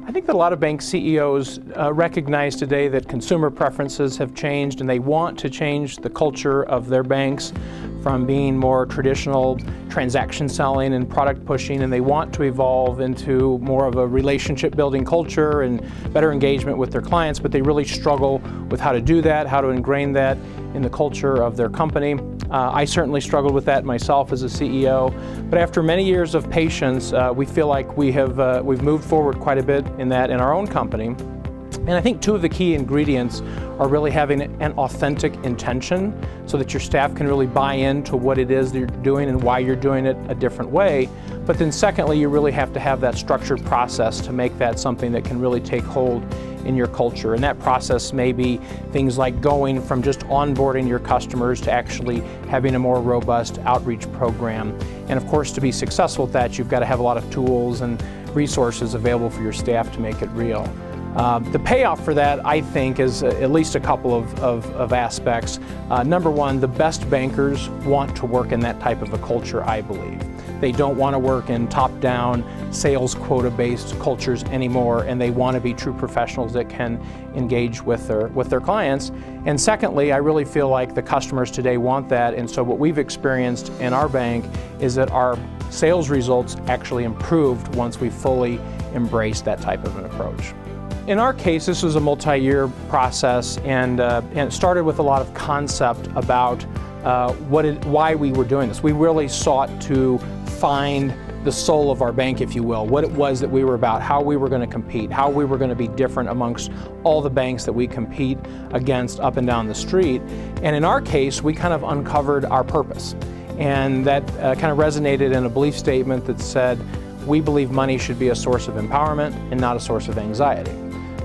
I think that a lot of bank CEOs recognize today that consumer preferences have changed, and they want to change the culture of their banks from being more traditional transaction selling and product pushing, and they want to evolve into more of a relationship building culture and better engagement with their clients, but they really struggle with how to do that, how to ingrain that in the culture of their company. I certainly struggled with that myself as a CEO, but after many years of patience, we feel like we've moved forward quite a bit in that in our own company. And I think two of the key ingredients are really having an authentic intention so that your staff can really buy into what it is that you're doing and why you're doing it a different way. But then secondly, you really have to have that structured process to make that something that can really take hold in your culture. And that process may be things like going from just onboarding your customers to actually having a more robust outreach program. And of course, to be successful at that, you've got to have a lot of tools and resources available for your staff to make it real. The payoff for that, I think, is at least a couple of aspects. Number one, the best bankers want to work in that type of a culture, I believe. They don't want to work in top-down, sales quota-based cultures anymore, and they want to be true professionals that can engage with their clients. And secondly, I really feel like the customers today want that, and so what we've experienced in our bank is that our sales results actually improved once we fully embraced that type of an approach. In our case, this was a multi-year process, and it started with a lot of concept about why we were doing this. We really sought to find the soul of our bank, if you will, what it was that we were about, how we were going to compete, how we were going to be different amongst all the banks that we compete against up and down the street. And in our case, we kind of uncovered our purpose. And that kind of resonated in a belief statement that said, we believe money should be a source of empowerment and not a source of anxiety.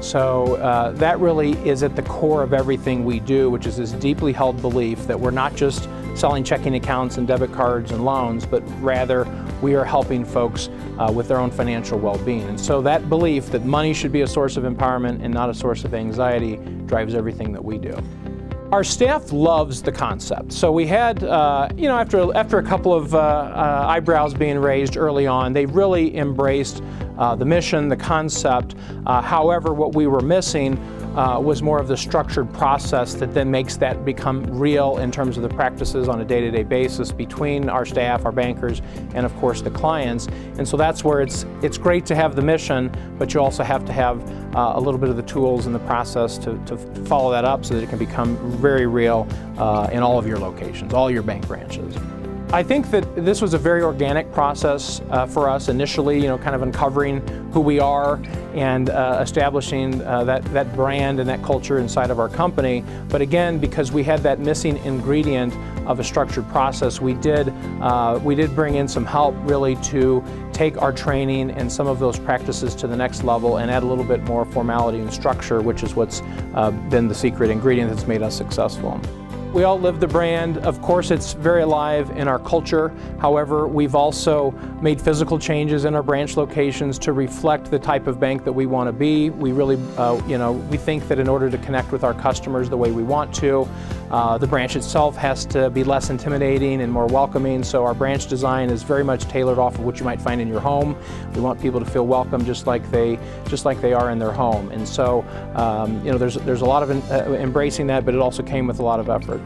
So that really is at the core of everything we do, which is this deeply held belief that we're not just selling checking accounts and debit cards and loans, but rather we are helping folks with their own financial well-being. And so that belief that money should be a source of empowerment and not a source of anxiety drives everything that we do. Our staff loves the concept. So we had, after a couple of eyebrows being raised early on, they really embraced the mission, the concept. However, what we were missing was more of the structured process that then makes that become real in terms of the practices on a day-to-day basis between our staff, our bankers, and of course the clients. And so that's where it's great to have the mission, but you also have to have a little bit of the tools and the process to follow that up so that it can become very real in all of your locations, all your bank branches. I think that this was a very organic process for us initially, kind of uncovering who we are and establishing that brand and that culture inside of our company. But again, because we had that missing ingredient of a structured process, we did bring in some help really to take our training and some of those practices to the next level and add a little bit more formality and structure, which is what's been the secret ingredient that's made us successful. We all live the brand. Of course, it's very alive in our culture. However, we've also made physical changes in our branch locations to reflect the type of bank that we want to be. We really, we think that in order to connect with our customers the way we want to, the branch itself has to be less intimidating and more welcoming. So our branch design is very much tailored off of what you might find in your home. We want people to feel welcome just like they are in their home. And so, there's a lot of embracing that, but it also came with a lot of effort.